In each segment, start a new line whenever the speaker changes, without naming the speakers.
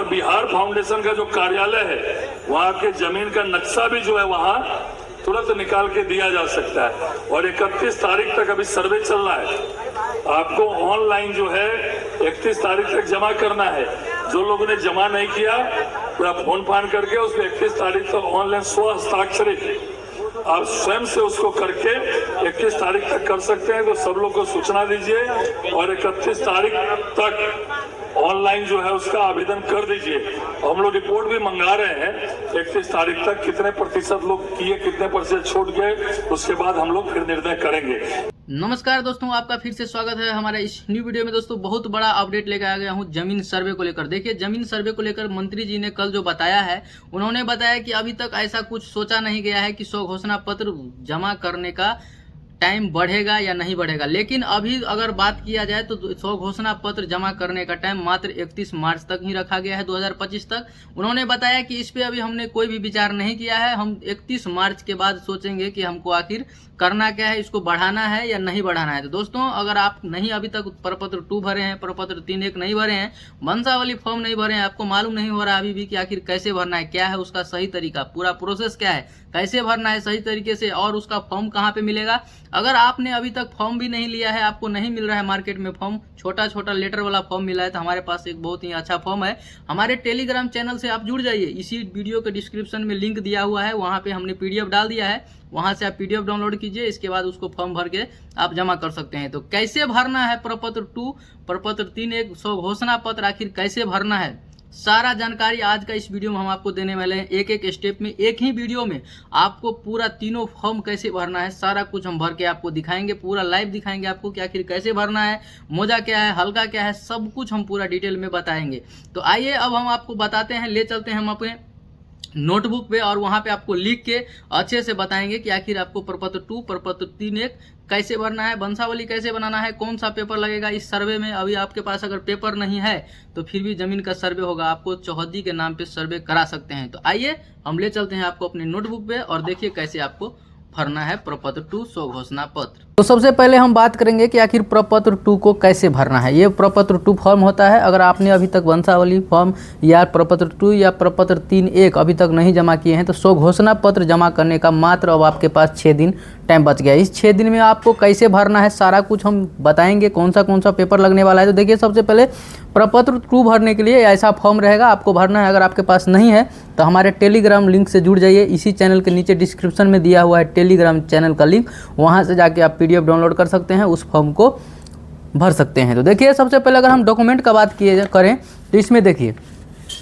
और बिहार फाउंडेशन का जो कार्यालय है वहाँ के जमीन का नक्शा भी जो है वहाँ तुरंत निकाल के दिया जा सकता है। और 31 तारीख तक अभी सर्वे चल रहा है, आपको ऑनलाइन जो है 31 तारीख तक जमा करना है। जो लोगों ने जमा नहीं किया पूरा फोन फान करके उसको 31 तारीख तक ऑनलाइन स्व हस्ताक्षरित आप स्वयं से उसको करके 31 तारीख तक कर सकते हैं। तो सब लोग को सूचना दीजिए और 31 तारीख तक ऑनलाइन जो है उसका आवेदन कर दीजिए। हम लोग रिपोर्ट भी मंगा रहे हैं 31 तारीख तक कितने प्रतिशत लोग किए, कितने प्रतिशत छूट गए, उसके बाद हम लोग फिर निर्णय करेंगे।
नमस्कार दोस्तों, आपका फिर से स्वागत है हमारे इस न्यू वीडियो में। दोस्तों बहुत बड़ा अपडेट लेकर आ गया हूं जमीन सर्वे को लेकर। देखिए, जमीन सर्वे को लेकर मंत्री जी ने कल जो बताया है, उन्होंने बताया कि अभी तक ऐसा कुछ सोचा नहीं गया है कि स्व घोषणा पत्र जमा करने का टाइम बढ़ेगा या नहीं बढ़ेगा। लेकिन अभी अगर बात किया जाए तो स्व घोषणा पत्र जमा करने का टाइम मात्र 31 मार्च तक ही रखा गया है, 2025 तक। उन्होंने बताया कि इस पे अभी हमने कोई भी विचार नहीं किया है, हम 31 मार्च के बाद सोचेंगे कि हमको आखिर करना क्या है, इसको बढ़ाना है या नहीं बढ़ाना है। तो दोस्तों, अगर आप नहीं अभी तक प्रपत्र 2 भरे हैं, प्रपत्र 3.1 नहीं भरे हैं, वंशावली फॉर्म नहीं भरे हैं, आपको मालूम नहीं हो रहा अभी भी कि आखिर कैसे भरना है, क्या है उसका सही तरीका, पूरा प्रोसेस क्या है, कैसे भरना है सही तरीके से, और उसका फॉर्म कहाँ पे मिलेगा। अगर आपने अभी तक फॉर्म भी नहीं लिया है, आपको नहीं मिल रहा है मार्केट में फॉर्म, छोटा छोटा लेटर वाला फॉर्म मिला है, तो हमारे पास एक बहुत ही अच्छा फॉर्म है। हमारे टेलीग्राम चैनल से आप जुड़ जाइए, इसी वीडियो के डिस्क्रिप्शन में लिंक दिया हुआ है, वहाँ पे हमने PDF डाल दिया है, वहाँ से आप PDF डाउनलोड कीजिए, इसके बाद उसको फॉर्म भर के आप जमा कर सकते हैं। तो कैसे भरना है प्रपत्र 2, प्रपत्र 3.1 स्व घोषणा पत्र आखिर कैसे भरना है, सारा जानकारी आज का इस वीडियो में हम आपको देने वाले हैं। एक एक स्टेप में, एक ही वीडियो में आपको पूरा तीनों फॉर्म कैसे भरना है सारा कुछ हम भर के आपको दिखाएंगे, पूरा लाइव दिखाएंगे आपको कि आखिर कैसे भरना है, मोजा क्या है, हल्का क्या है, सब कुछ हम पूरा डिटेल में बताएंगे। तो आइए अब हम आपको बताते हैं, ले चलते हैं हम अपने नोटबुक पे और वहां पे आपको लिख के अच्छे से बताएंगे कि आखिर आपको प्रपत्र 2, प्रपत्र 3.1 कैसे भरना है, वंशावली कैसे बनाना है, कौन सा पेपर लगेगा इस सर्वे में। अभी आपके पास अगर पेपर नहीं है तो फिर भी जमीन का सर्वे होगा, आपको चौहद्दी के नाम पे सर्वे करा सकते हैं। तो आइए हम ले चलते हैं आपको अपने नोटबुक पे और देखिए कैसे आपको भरना है प्रपत्र 2 स्व घोषणा पत्र। तो सबसे पहले हम बात करेंगे कि आखिर प्रपत्र 2 को कैसे भरना है। ये प्रपत्र 2 फॉर्म होता है। अगर आपने अभी तक वंशावली फॉर्म या प्रपत्र 2 या प्रपत्र 3.1 अभी तक नहीं जमा किए हैं तो स्व घोषणा पत्र जमा करने का मात्र अब आपके पास 6 दिन टाइम बच गया। इस 6 दिन में आपको कैसे भरना है सारा कुछ हम बताएंगे, कौन सा पेपर लगने वाला है। तो देखिए, सबसे पहले प्रपत्र 2 भरने के लिए ऐसा फॉर्म रहेगा, आपको भरना है। अगर आपके पास नहीं है तो हमारे टेलीग्राम लिंक से जुड़ जाइए, इसी चैनल के नीचे डिस्क्रिप्शन में दिया हुआ है टेलीग्राम चैनल का लिंक, वहाँ से जाके आप PDF डाउनलोड कर सकते हैं, उस फॉर्म को भर सकते हैं। तो देखिए, सबसे पहले अगर हम डॉक्यूमेंट का बात करें तो इसमें देखिए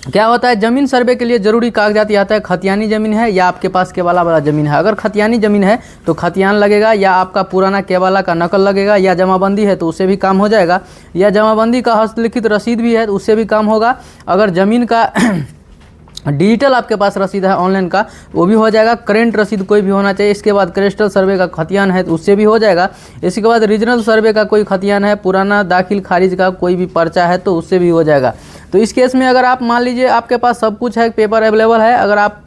क्या होता है। जमीन सर्वे के लिए जरूरी कागजात आता है, खतियानी जमीन है या आपके पास केवाला वाला जमीन है। अगर खतियानी जमीन है तो खतियान लगेगा, या आपका पुराना केवाला का नकल लगेगा, या जमाबंदी है तो उससे भी काम हो जाएगा, या जमाबंदी का हस्तलिखित रसीद भी है तो उससे भी काम होगा। अगर जमीन का डिजिटल आपके पास रसीद है ऑनलाइन का, वो भी हो जाएगा। करेंट रसीद कोई भी होना चाहिए। इसके बाद क्रेस्टल सर्वे का खतियान है तो उससे भी हो जाएगा। इसके बाद रीजनल सर्वे का कोई खतियान है, पुराना दाखिल खारिज का कोई भी पर्चा है तो उससे भी हो जाएगा। तो इस केस में अगर आप मान लीजिए आपके पास सब कुछ है, पेपर अवेलेबल है, अगर आप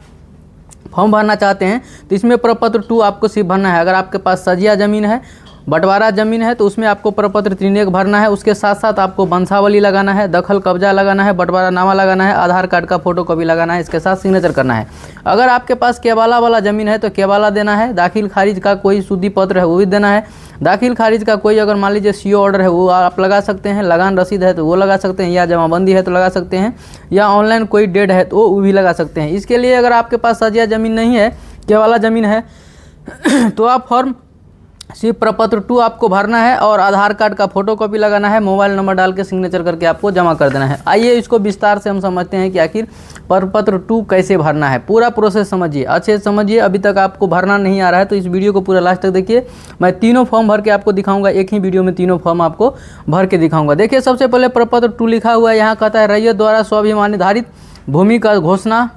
फॉर्म भरना चाहते हैं तो इसमें प्रपत्र 2 आपको सिर्फ भरना है। अगर आपके पास सजिया ज़मीन है, बंटवारा जमीन है तो उसमें आपको प्रपत्र 3.1 भरना है। उसके साथ साथ आपको वंशावली लगाना है, दखल कब्जा लगाना है, बंटवारा नामा लगाना है, आधार कार्ड का फोटोकॉपी लगाना है, इसके साथ सिग्नेचर करना है। अगर आपके पास केवाला वाला जमीन है तो केवाला देना है। दाखिल खारिज का कोई शुद्धि पत्र है वो भी देना है। दाखिल खारिज का कोई अगर मान लीजिए CO ऑर्डर है वो आप लगा सकते हैं, लगान रसीद है तो वो लगा सकते हैं, या जमाबंदी है तो लगा सकते हैं, या ऑनलाइन कोई डेट है तो वो भी लगा सकते हैं। इसके लिए अगर आपके पास सजिया ज़मीन नहीं है, केवाला ज़मीन है तो आप फॉर्म सिर्फ प्रपत्र 2 आपको भरना है और आधार कार्ड का फोटोकॉपी लगाना है, मोबाइल नंबर डाल के सिग्नेचर करके आपको जमा कर देना है। आइए इसको विस्तार से हम समझते हैं कि आखिर प्रपत्र 2 कैसे भरना है। पूरा प्रोसेस समझिए, अच्छे से समझिए। अभी तक आपको भरना नहीं आ रहा है तो इस वीडियो को पूरा लास्ट तक देखिए। मैं तीनों फॉर्म भर के आपको दिखाऊंगा, एक ही वीडियो में तीनों फॉर्म आपको भर के दिखाऊंगा। देखिए, सबसे पहले प्रपत्र 2 लिखा हुआ है, यहाँ कहता है रैयत द्वारा स्वाभिमान निर्धारित भूमि का घोषणा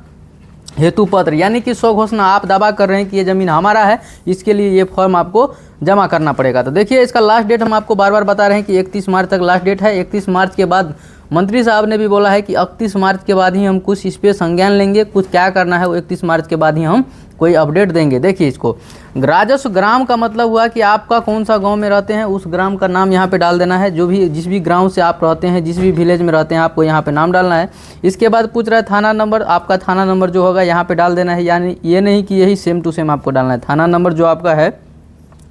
हेतु पत्र, यानी कि स्व घोषणा आप दावा कर रहे हैं कि ये ज़मीन हमारा है, इसके लिए ये फॉर्म आपको जमा करना पड़ेगा। तो देखिए, इसका लास्ट डेट हम आपको बार बार बता रहे हैं कि 31 मार्च तक लास्ट डेट है। 31 मार्च के बाद मंत्री साहब ने भी बोला है कि 31 मार्च के बाद ही हम कुछ इस पर संज्ञान लेंगे, कुछ क्या करना है वो 31 मार्च के बाद ही हम कोई अपडेट देंगे। देखिए इसको, राजस्व ग्राम का मतलब हुआ कि आपका कौन सा गांव में रहते हैं उस ग्राम का नाम यहाँ पे डाल देना है। जो भी जिस भी गांव से आप रहते हैं, जिस भी विलेज में रहते हैं, आपको यहाँ पे नाम डालना है। इसके बाद पूछ रहा है थाना नंबर, आपका थाना नंबर जो होगा यहाँ पे डाल देना है। यानी ये नहीं कि यही सेम टू सेम आपको डालना है, थाना नंबर जो आपका है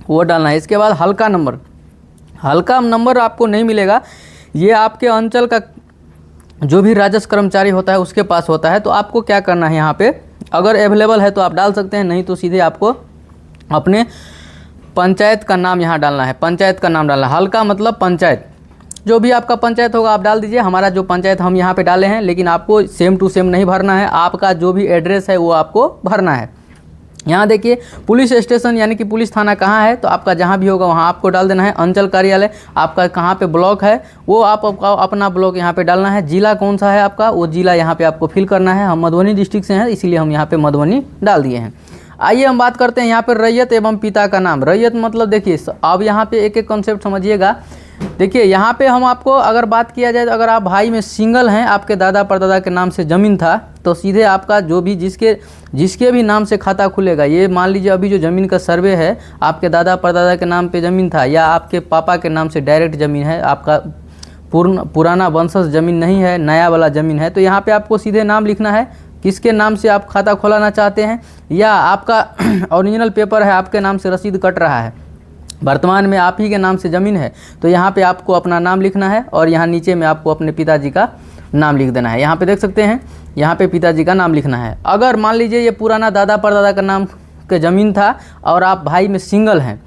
वो डालना है। इसके बाद हल्का नंबर, हल्का नंबर आपको नहीं मिलेगा, ये आपके अंचल का जो भी राजस्व कर्मचारी होता है उसके पास होता है। तो आपको क्या करना है, यहाँ पे अगर अवेलेबल है तो आप डाल सकते हैं, नहीं तो सीधे आपको अपने पंचायत का नाम यहाँ डालना है। पंचायत का नाम डालना है, हल्का मतलब पंचायत, जो भी आपका पंचायत होगा आप डाल दीजिए। हमारा जो पंचायत हम यहाँ पे डाले हैं, लेकिन आपको सेम टू सेम नहीं भरना है, आपका जो भी एड्रेस है वो आपको भरना है। यहाँ देखिए पुलिस स्टेशन यानी कि पुलिस थाना कहाँ है, तो आपका जहाँ भी होगा वहाँ आपको डाल देना है। अंचल कार्यालय आपका कहाँ पे ब्लॉक है वो आप अपना ब्लॉक यहाँ पे डालना है। जिला कौन सा है आपका, वो जिला यहाँ पे आपको फिल करना है। हम मधुबनी डिस्ट्रिक्ट से हैं इसीलिए हम यहाँ पे मधुबनी डाल दिए हैं। आइए हम बात करते हैं यहाँ पे रैयत एवं पिता का नाम। रैयत मतलब देखिए, अब यहाँ पे एक एक कॉन्सेप्ट समझिएगा। देखिए यहाँ पे हम आपको अगर बात किया जाए तो अगर आप भाई में सिंगल हैं, आपके दादा परदादा के नाम से ज़मीन था, तो सीधे आपका जो भी जिसके भी नाम से खाता खुलेगा, ये मान लीजिए अभी जो ज़मीन का सर्वे है आपके दादा परदादा के नाम पे ज़मीन था या आपके पापा के नाम से डायरेक्ट ज़मीन है, आपका पुराना वंशज ज़मीन नहीं है, नया वाला ज़मीन है, तो यहाँ पे आपको सीधे नाम लिखना है किसके नाम से आप खाता खोलाना चाहते हैं। या आपका ओरिजिनल पेपर है, आपके नाम से रसीद कट रहा है, वर्तमान में आप ही के नाम से ज़मीन है, तो यहाँ पे आपको अपना नाम लिखना है और यहाँ नीचे में आपको अपने पिताजी का नाम लिख देना है। यहाँ पे देख सकते हैं, यहाँ पे पिताजी का नाम लिखना है। अगर मान लीजिए ये पुराना दादा परदादा का नाम के ज़मीन था और आप भाई में सिंगल हैं,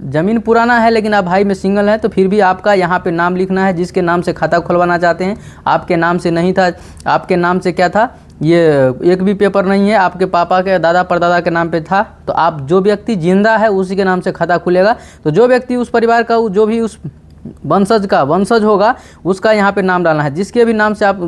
ज़मीन पुराना है लेकिन आप भाई में सिंगल हैं, तो फिर भी आपका यहाँ पे नाम लिखना है जिसके नाम से खाता खुलवाना चाहते हैं। आपके नाम से नहीं था, आपके नाम से क्या था, ये एक भी पेपर नहीं है, आपके पापा के दादा परदादा के नाम पे था, तो आप जो व्यक्ति जिंदा है उसी के नाम से खाता खुलेगा। तो जो व्यक्ति उस परिवार का जो भी उस वंशज होगा उसका यहाँ पे नाम डालना है। जिसके भी नाम से आप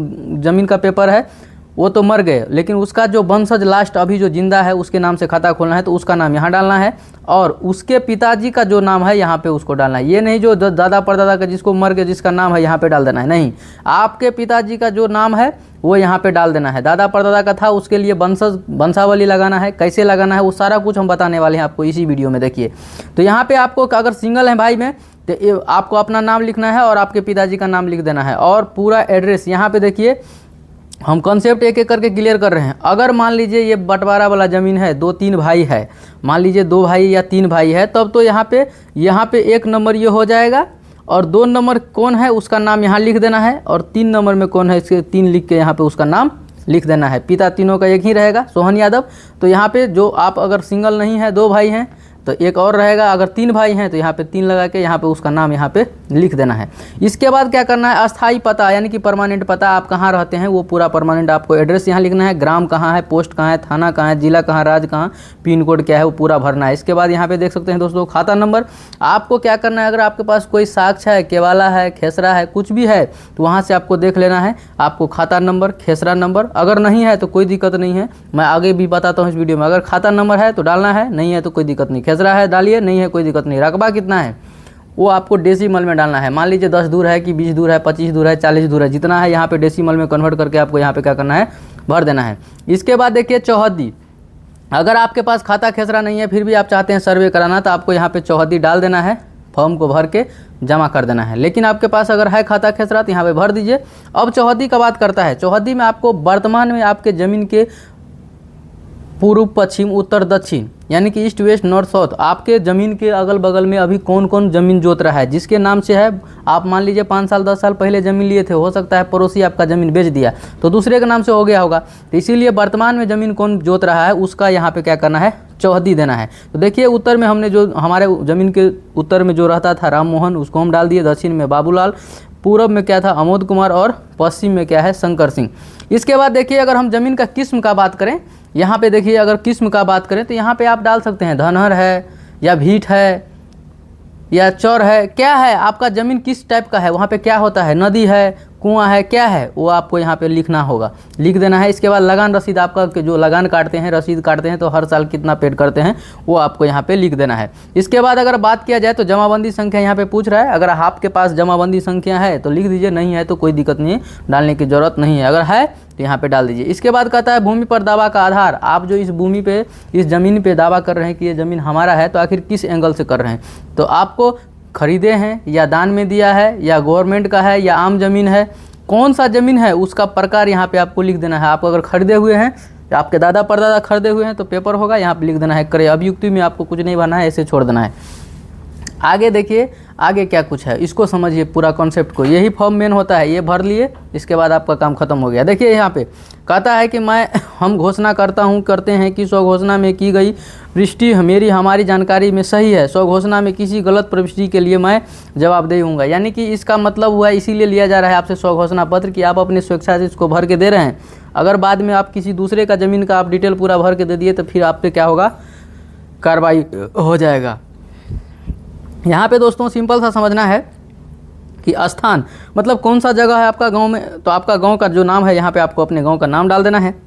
ज़मीन का पेपर है वो तो मर गए, लेकिन उसका जो वंशज लास्ट अभी जो जिंदा है उसके नाम से खाता खोलना है, तो उसका नाम यहाँ डालना है। और उसके पिताजी का जो नाम है यहाँ पे उसको डालना है। ये नहीं जो दादा परदादा का जिसको मर गए जिसका नाम है यहाँ पे डाल देना है, नहीं, आपके पिताजी का जो नाम है वो यहाँ पे डाल देना है। दादा परदादा का था उसके लिए वंशावली लगाना है, कैसे लगाना है वो सारा कुछ हम बताने वाले हैं आपको इसी वीडियो में। देखिए तो यहाँ पे आपको अगर सिंगल है भाई में तो आपको अपना नाम लिखना है और आपके पिताजी का नाम लिख देना है और पूरा एड्रेस। यहाँ पे देखिए हम कॉन्सेप्ट एक एक करके क्लियर कर रहे हैं। अगर मान लीजिए ये बंटवारा वाला ज़मीन है, 2-3 भाई है, मान लीजिए 2 भाई या 3 भाई है, तब तो यहाँ पे 1 नंबर ये हो जाएगा और 2 नंबर कौन है उसका नाम यहाँ लिख देना है और 3 नंबर में कौन है इसके 3 लिख के यहाँ पे उसका नाम लिख देना है। पिता तीनों का एक ही रहेगा, सोहन यादव। तो यहाँ पे जो आप अगर सिंगल नहीं है, 2 भाई हैं तो एक और रहेगा, अगर 3 भाई हैं तो यहाँ पे 3 लगा के यहाँ पे उसका नाम यहाँ पे लिख देना है। इसके बाद क्या करना है, अस्थाई पता यानी कि परमानेंट पता, आप कहाँ रहते हैं वो पूरा परमानेंट आपको एड्रेस यहाँ लिखना है। ग्राम कहाँ है, पोस्ट कहाँ है, थाना कहाँ है, जिला कहाँ, राज्य कहाँ, पिन कोड क्या है वो पूरा भरना है। इसके बाद यहाँ पे देख सकते हैं दोस्तों खाता नंबर। आपको क्या करना है, अगर आपके पास कोई साक्ष्य है, केवाला है, खेसरा है, कुछ भी है तो वहाँ से आपको देख लेना है आपको खाता नंबर, खेसरा नंबर। अगर नहीं है तो कोई दिक्कत नहीं है, मैं आगे भी बताता हूँ इस वीडियो में। अगर खाता नंबर है तो डालना है, नहीं है तो कोई दिक्कत नहीं। खेसरा है डालिए, नहीं है कोई दिक्कत नहीं। रकबा कितना है वो आपको डेसिमल में डालना है। मान लीजिए 10 दूर है कि 20 दूर है, 25 दूर है, 40 दूर है, जितना है यहाँ पे डेसिमल में कन्वर्ट करके आपको यहाँ पे क्या करना है, भर देना है। इसके बाद देखिए चौहद्दी। अगर आपके पास खाता खेसरा नहीं है फिर भी आप चाहते हैं सर्वे कराना तो आपको यहाँ पे चौहद्दी डाल देना है, फॉर्म को भर के जमा कर देना है। लेकिन आपके पास अगर है खाता खेसरा तो यहाँ पे भर दीजिए। अब चौहद्दी का बात करता है, चौहद्दी में आपको वर्तमान में आपके ज़मीन के पूर्व पश्चिम उत्तर दक्षिण यानी कि ईस्ट वेस्ट नॉर्थ साउथ आपके ज़मीन के अगल बगल में अभी कौन कौन ज़मीन जोत रहा है, जिसके नाम से है। आप मान लीजिए 5 साल 10 साल पहले ज़मीन लिए थे, हो सकता है पड़ोसी आपका ज़मीन बेच दिया तो दूसरे के नाम से हो गया होगा, तो इसीलिए वर्तमान में ज़मीन कौन जोत रहा है उसका यहाँ पे क्या करना है, चौहद्दी देना है। तो देखिए उत्तर में हमने जो हमारे ज़मीन के उत्तर में जो रहता था राम मोहन, उसको हम डाल दिए। दक्षिण में बाबूलाल, पूरब में क्या था अमोद कुमार और पश्चिम में क्या है शंकर सिंह। इसके बाद देखिए अगर हम ज़मीन का किस्म का बात करें, यहाँ पे देखिए अगर किस्म का बात करें तो यहाँ पे आप डाल सकते हैं धनहर है या भीट है या चौर है, क्या है आपका ज़मीन किस टाइप का है, वहाँ पे क्या होता है, नदी है, कुआं है, क्या है वो आपको यहाँ पे लिखना होगा, लिख देना है। इसके बाद लगान रसीद, आपका जो लगान काटते हैं, रसीद काटते हैं तो हर साल कितना पेड करते हैं वो आपको यहाँ पे लिख देना है। इसके बाद अगर बात किया जाए तो जमाबंदी संख्या यहाँ पे पूछ रहा है, अगर आपके पास जमाबंदी संख्या है तो लिख दीजिए, नहीं है तो कोई दिक्कत नहीं है, डालने की ज़रूरत नहीं है। अगर है तो यहाँ पे डाल दीजिए। इसके बाद कहता है भूमि पर दावा का आधार। आप जो इस भूमि पे, इस ज़मीन पे दावा कर रहे हैं कि ये ज़मीन हमारा है, तो आखिर किस एंगल से कर रहे हैं? तो आपको खरीदे हैं या दान में दिया है या गवर्नमेंट का है या आम ज़मीन है, कौन सा ज़मीन है उसका प्रकार यहाँ पे आपको लिख देना है। आप अगर खरीदे हुए हैं, आपके दादा परदादा खरीदे हुए हैं तो पेपर होगा, यहाँ पे लिख देना है क्रय। अभियुक्ति में आपको कुछ नहीं भरना है, ऐसे छोड़ देना है। आगे देखिए आगे क्या कुछ है, इसको समझिए पूरा कॉन्सेप्ट को। यही फॉर्म मेन होता है, ये भर लिए, इसके बाद आपका काम खत्म हो गया। देखिए यहाँ पे कहता है कि हम घोषणा करते हैं कि स्वघोषणा में की गई प्रविष्टि हमारी जानकारी में सही है। स्वघोषणा में किसी गलत प्रविष्टि के लिए मैं जवाबदेही हूँगा। यानी कि इसका मतलब हुआ, इसीलिए लिया जा रहा है आपसे स्वघोषणा पत्र कि आप अपनी स्वेच्छा से इसको भर के दे रहे हैं। अगर बाद में आप किसी दूसरे का ज़मीन का आप डिटेल पूरा भर के दे दिए तो फिर आप पे क्या होगा, कार्रवाई हो जाएगा। यहाँ पे दोस्तों सिंपल सा समझना है कि स्थान मतलब कौन सा जगह है आपका गांव में, तो आपका गांव का जो नाम है यहाँ पे आपको अपने गांव का नाम डाल देना है।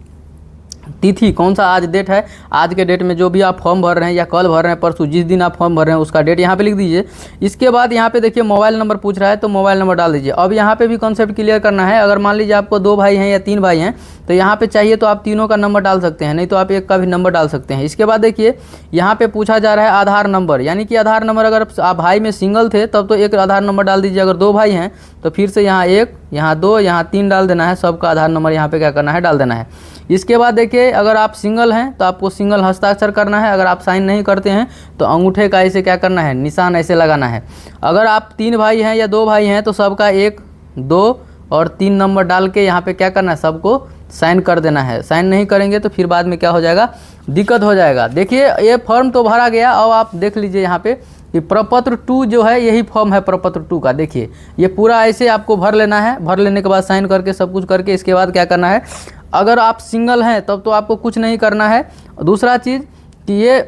तिथि कौन सा आज डेट है, आज के डेट में जो भी आप फॉर्म भर रहे हैं या कल भर रहे हैं, परसों जिस दिन आप फॉर्म भर रहे हैं उसका डेट यहाँ पे लिख दीजिए। इसके बाद यहाँ पे देखिए मोबाइल नंबर पूछ रहा है तो मोबाइल नंबर डाल दीजिए। अब यहाँ पे भी कॉन्सेप्ट क्लियर करना है। अगर मान लीजिए आपको 2 भाई हैं या 3 भाई हैं तो यहाँ पे चाहिए तो आप तीनों का नंबर डाल सकते हैं, नहीं तो आप एक का भी नंबर डाल सकते हैं। इसके बाद देखिए यहाँ पे पूछा जा रहा है आधार नंबर, यानी कि आधार नंबर अगर आप भाई में सिंगल थे तब तो एक आधार नंबर डाल दीजिए। अगर 2 भाई हैं तो फिर से यहाँ 1, यहाँ 2, यहाँ 3 डाल देना है। सबका आधार नंबर यहाँ पे क्या करना है, डाल देना है। इसके बाद देखिए अगर आप सिंगल हैं तो आपको सिंगल हस्ताक्षर करना है। अगर आप साइन नहीं करते हैं तो अंगूठे का ऐसे क्या करना है, निशान ऐसे लगाना है। अगर आप 3 भाई हैं या 2 भाई हैं तो सबका 1, 2 और 3 नंबर डाल के यहाँ पे क्या करना है, सबको साइन कर देना है। साइन नहीं करेंगे तो फिर बाद में क्या हो जाएगा, दिक्कत हो जाएगा। देखिए ये फॉर्म तो भरा गया। अब आप देख लीजिए यहाँ पे कि प्रपत्र 2 जो है यही फॉर्म है प्रपत्र 2 का। देखिए ये पूरा ऐसे आपको भर लेना है। भर लेने के बाद साइन करके सब कुछ करके इसके बाद क्या करना है, अगर आप सिंगल हैं तब तो आपको कुछ नहीं करना है। दूसरा चीज़ कि ये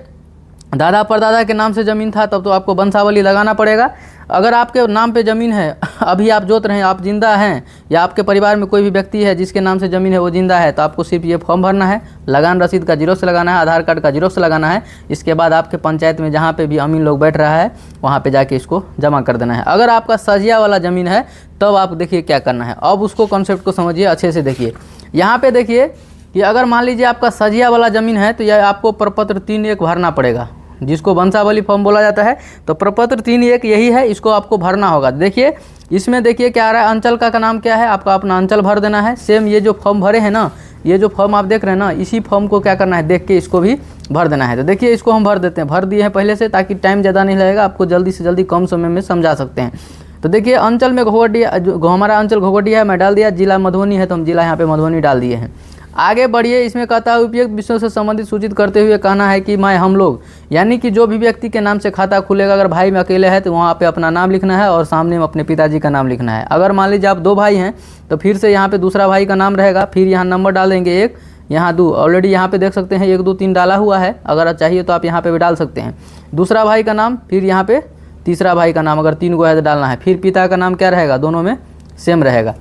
दादा परदादा के नाम से ज़मीन था तब तो आपको वंशावली लगाना पड़ेगा। अगर आपके नाम पे ज़मीन है, अभी आप जोत रहे हैं, आप जिंदा हैं या आपके परिवार में कोई भी व्यक्ति है जिसके नाम से ज़मीन है वो जिंदा है, तो आपको सिर्फ ये फॉर्म भरना है। लगान रसीद का जीरोक्स लगाना है, आधार कार्ड का जीरोक्स लगाना है। इसके बाद आपके पंचायत में जहाँ पे भी अमीन लोग बैठ रहा है वहाँ पे जाके इसको जमा कर देना है। अगर आपका सजिया वाला ज़मीन है तब आप देखिए क्या करना है। अब उसको कॉन्सेप्ट को समझिए अच्छे से। देखिए यहाँ पे देखिए कि अगर मान लीजिए आपका सजिया वाला ज़मीन है तो यह आपको प्रपत्र 3(1) भरना पड़ेगा, जिसको वंशावली फॉर्म बोला जाता है। तो प्रपत्र 3(1) यही है, इसको आपको भरना होगा। देखिए इसमें देखिए क्या आ रहा है, अंचल का नाम क्या है, आपका अपना अंचल भर देना है। सेम ये जो फॉर्म भरे हैं ना, ये जो फॉर्म आप देख रहे हैं ना, इसी फॉर्म को क्या करना है, देख के इसको भी भर देना है। तो देखिए इसको हम भर देते हैं, भर दिए हैं पहले से, ताकि टाइम ज़्यादा नहीं लगेगा, आपको जल्दी से जल्दी कम समय में समझा सकते हैं। तो देखिए अंचल में घोघडिया, जो हमारा अंचल घोघडिया है, मैं डाल दिया। जिला मधुबनी है तो हम जिला यहाँ पे मधुबनी डाल दिए हैं। आगे बढ़िए, इसमें कहता है उपयुक्त विषयों से संबंधित सूचित करते हुए कहना है कि हम लोग, यानी कि जो भी व्यक्ति के नाम से खाता खुलेगा, अगर भाई में अकेले है तो वहाँ पे अपना नाम लिखना है और सामने में अपने पिताजी का नाम लिखना है। अगर मान लीजिए आप 2 भाई हैं तो फिर से यहाँ पे दूसरा भाई का नाम रहेगा, फिर यहाँ नंबर डाल देंगे 1, यहाँ 2। ऑलरेडी यहाँ पे देख सकते हैं 1, 2, 3 डाला हुआ है। अगर चाहिए तो आप यहाँ पे भी डाल सकते हैं। दूसरा भाई का नाम, फिर यहाँ पे तीसरा भाई का नाम, अगर 3 को है तो डालना है। फिर पिता का नाम क्या रहेगा, दोनों में सेम रहेगा।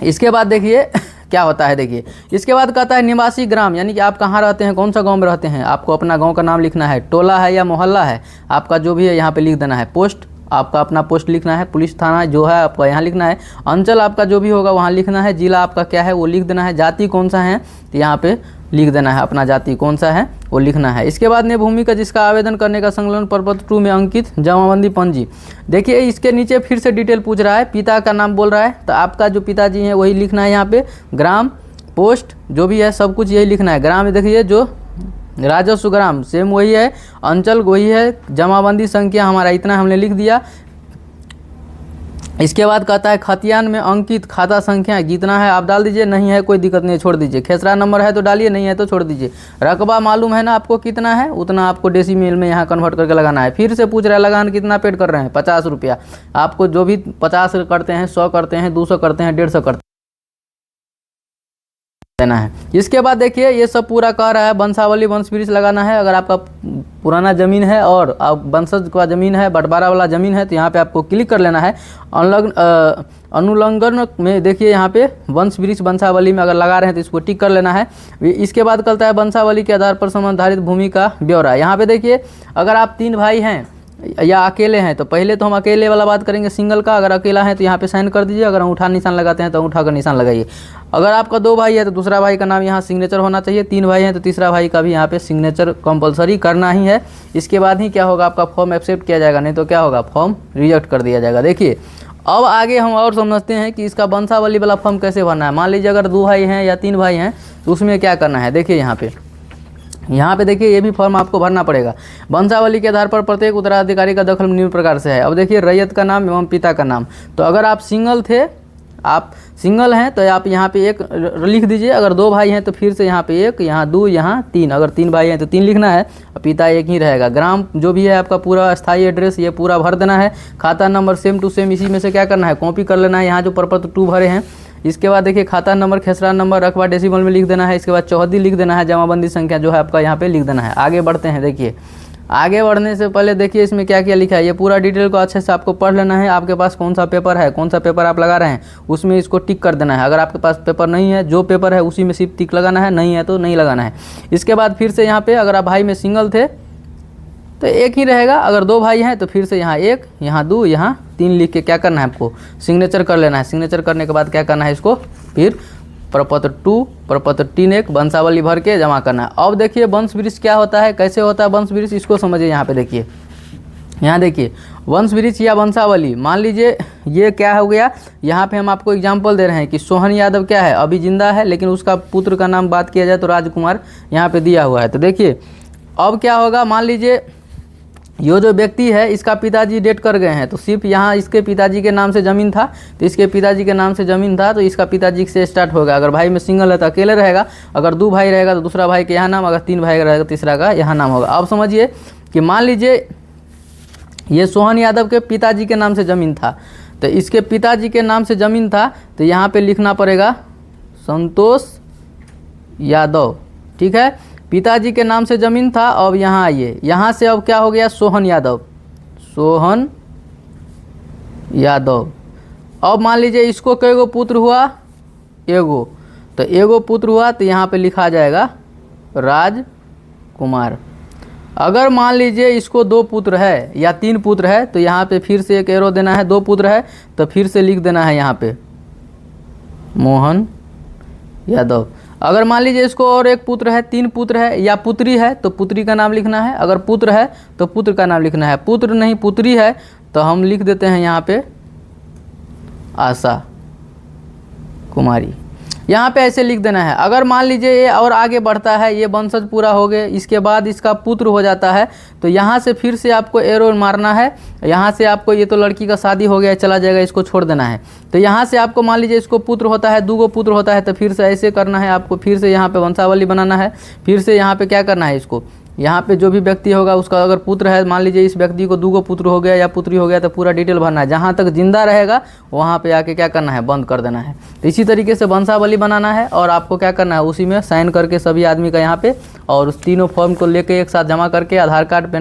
इसके बाद देखिए क्या होता है। देखिए इसके बाद कहता है निवासी ग्राम, यानी कि आप कहाँ रहते हैं, कौन सा गांव में रहते हैं, आपको अपना गांव का नाम लिखना है। टोला है या मोहल्ला है, आपका जो भी है यहाँ पे लिख देना है। पोस्ट, आपका अपना पोस्ट लिखना है। पुलिस थाना जो है आपका यहाँ लिखना है। अंचल आपका जो भी होगा वहाँ लिखना है। जिला आपका क्या है वो लिख देना है। जाति कौन सा है तो यहाँ पे लिख देना है, अपना जाति कौन सा है वो लिखना है। इसके बाद ने भूमि का जिसका आवेदन करने का संकलन प्रपत्र 2 में अंकित जमाबंदी पंजी। देखिए इसके नीचे फिर से डिटेल पूछ रहा है, पिता का नाम बोल रहा है, तो आपका जो पिताजी हैं वही लिखना है यहाँ पे। ग्राम, पोस्ट जो भी है सब कुछ यही लिखना है। ग्राम में देखिए जो राजस्व ग्राम सेम वही है, अंचल वही है, जमाबंदी संख्या हमारा इतना हमने लिख दिया। इसके बाद कहता है खतियान में अंकित खाता संख्या जितना है आप डाल दीजिए, नहीं है कोई दिक्कत नहीं, छोड़ दीजिए। खेसरा नंबर है तो डालिए, नहीं है तो छोड़ दीजिए। रकबा मालूम है ना आपको कितना है, उतना आपको डेसीमेल में यहाँ कन्वर्ट करके लगाना है। फिर से पूछ रहा है लगान कितना पेड कर रहे हैं, 50 रुपया। आपको जो भी 50 करते हैं, 100 करते हैं, 200 करते हैं, 150 करते देना है। इसके बाद देखिए ये सब पूरा कह रहा है वंशावली वंश वृक्ष लगाना है। अगर आपका पुराना ज़मीन है और आप वंशज का ज़मीन है, बंटवारा वाला ज़मीन है, तो यहाँ पे आपको क्लिक कर लेना है। अनुलंघन में देखिए यहाँ पे वंश वृक्ष वंशावली में अगर लगा रहे हैं तो इसको टिक कर लेना है। इसके बाद कहता है वंशावली के आधार पर संबंधित भूमि का ब्यौरा। यहाँ पे देखिए अगर आप 3 भाई हैं, या अकेले हैं तो पहले तो हम अकेले वाला बात करेंगे सिंगल का। अगर अकेला है तो यहाँ पे साइन कर दीजिए, अगर अंगूठा निशान लगाते हैं तो अंगूठा का निशान लगाइए। अगर आपका 2 भाई है तो दूसरा भाई का नाम यहाँ सिग्नेचर होना चाहिए, 3 भाई हैं तो तीसरा भाई का भी यहाँ पे सिग्नेचर कंपलसरी करना ही है। इसके बाद ही क्या होगा, आपका फॉर्म एक्सेप्ट किया जाएगा, नहीं तो क्या होगा, फॉर्म रिजेक्ट कर दिया जाएगा। देखिए अब आगे हम और समझते हैं कि इसका वंशावली वाला फॉर्म कैसे भरना है। मान लीजिए अगर 2 भाई हैं या 3 भाई हैं तो उसमें क्या करना है, देखिए यहाँ पे देखिए ये भी फॉर्म आपको भरना पड़ेगा। वंशावली के आधार पर प्रत्येक उत्तराधिकारी का दखल निम्न प्रकार से है। अब देखिए रैयत का नाम एवं पिता का नाम, तो अगर आप सिंगल थे, आप सिंगल हैं तो आप यहाँ पे 1 लिख दीजिए। अगर 2 भाई हैं तो फिर से यहाँ पे 1, यहाँ 2, यहाँ 3। अगर 3 भाई हैं तो 3 लिखना है, पिता 1 ही रहेगा। ग्राम जो भी है आपका पूरा स्थायी एड्रेस ये पूरा भर देना है। खाता नंबर सेम टू सेम इसी में से क्या करना है, कॉपी कर लेना है, यहाँ जो प्रपत्र 2 भरे हैं। इसके बाद देखिए खाता नंबर, खेसरा नंबर, रकबा डेसिमल में लिख देना है। इसके बाद चौहदी लिख देना है, जमाबंदी संख्या जो है आपका यहाँ पे लिख देना है। आगे बढ़ते हैं। देखिए आगे बढ़ने से पहले देखिए इसमें क्या क्या लिखा है, ये पूरा डिटेल को अच्छे से आपको पढ़ लेना है। आपके पास कौन सा पेपर है, कौन सा पेपर आप लगा रहे हैं, उसमें इसको टिक कर देना है। अगर आपके पास पेपर नहीं है, जो पेपर है उसी में सिर्फ टिक लगाना है, नहीं है तो नहीं लगाना है। इसके बाद फिर से यहाँ पे अगर आप भाई में सिंगल थे तो 1 ही रहेगा। अगर 2 भाई हैं तो फिर से यहाँ 1, यहाँ 2, यहाँ 3 लिख के क्या करना है, आपको सिग्नेचर कर लेना है। सिग्नेचर करने के बाद क्या करना है, इसको फिर प्रपत्र 2, प्रपत्र 3 1 वंशावली भर के जमा करना है। अब देखिए वंश वृक्ष क्या होता है, कैसे होता है वंश वृक्ष, इसको समझिए। यहाँ पे देखिए, यहाँ देखिए वंश वृक्ष या वंशावली। मान लीजिए ये क्या हो गया, यहाँ पे हम आपको एग्जाम्पल दे रहे हैं कि सोहन यादव क्या है, अभी जिंदा है, लेकिन उसका पुत्र का नाम बात किया जाए तो राजकुमार यहाँ पे दिया हुआ है। तो देखिए अब क्या होगा, मान लीजिए ये जो व्यक्ति है इसका पिताजी डेथ कर गए हैं, तो सिर्फ यहाँ इसके पिताजी के नाम से ज़मीन था, तो इसके पिताजी के नाम से ज़मीन था तो इसका पिताजी से स्टार्ट होगा। अगर भाई में सिंगल है तो अकेले रहेगा, अगर 2 भाई रहेगा तो दूसरा भाई के यहाँ नाम, अगर 3 भाई रहेगा तो तीसरा का यहाँ नाम होगा। अब समझिए कि मान लीजिए ये सोहन यादव के पिताजी के नाम से ज़मीन था, तो इसके पिताजी के नाम से ज़मीन था तो यहाँ पर लिखना पड़ेगा संतोष यादव, ठीक है। पिताजी के नाम से ज़मीन था। अब यहाँ आइए, यहाँ से अब क्या हो गया, सोहन यादव, सोहन यादव। अब मान लीजिए इसको कईगो पुत्र हुआ, एगो, तो एगो पुत्र हुआ तो यहाँ पे लिखा जाएगा राजकुमार। अगर मान लीजिए इसको 2 पुत्र है या 3 पुत्र है तो यहाँ पे फिर से 1 एरो देना है। 2 पुत्र है तो फिर से लिख देना है यहाँ पे मोहन यादव। अगर मान लीजिए इसको और 1 पुत्र है, 3 पुत्र है या पुत्री है तो पुत्री का नाम लिखना है। अगर पुत्र है तो पुत्र का नाम लिखना है। पुत्र नहीं पुत्री है तो हम लिख देते हैं यहाँ पे आशा कुमारी, यहाँ पे ऐसे लिख देना है। अगर मान लीजिए ये और आगे बढ़ता है, ये वंशज पूरा हो गए, इसके बाद इसका पुत्र हो जाता है तो यहाँ से फिर से आपको एरो मारना है। यहाँ से आपको, ये तो लड़की का शादी हो गया चला जाएगा, इसको छोड़ देना है। तो यहाँ से आपको मान लीजिए इसको पुत्र होता है, 2 पुत्र होता है तो फिर से ऐसे करना है आपको, फिर से यहाँ पे वंशावली बनाना है। फिर से यहाँ पे क्या करना है, इसको यहाँ पे जो भी व्यक्ति होगा उसका अगर पुत्र है, मान लीजिए इस व्यक्ति को 2 पुत्र हो गया या पुत्री हो गया तो पूरा डिटेल भरना है। जहाँ तक जिंदा रहेगा वहाँ पे आके क्या करना है, बंद कर देना है। तो इसी तरीके से वंशावली बनाना है और आपको क्या करना है, उसी में साइन करके सभी आदमी का यहाँ पे, और उस तीनों फॉर्म को लेके एक साथ जमा करके आधार कार्ड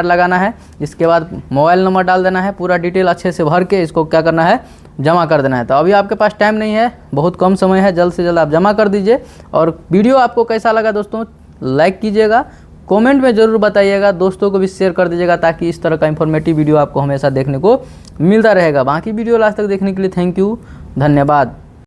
लगाना है। इसके बाद मोबाइल नंबर डाल देना है, पूरा डिटेल अच्छे से भर के इसको क्या करना है, जमा कर देना है। तो अभी आपके पास टाइम नहीं है, बहुत कम समय है, जल्द से जल्द आप जमा कर दीजिए। और वीडियो आपको कैसा लगा दोस्तों, लाइक कीजिएगा, कमेंट में ज़रूर बताइएगा, दोस्तों को भी शेयर कर दीजिएगा ताकि इस तरह का इन्फॉर्मेटिव वीडियो आपको हमेशा देखने को मिलता रहेगा। बाकी वीडियो लास्ट तक देखने के लिए थैंक यू, धन्यवाद।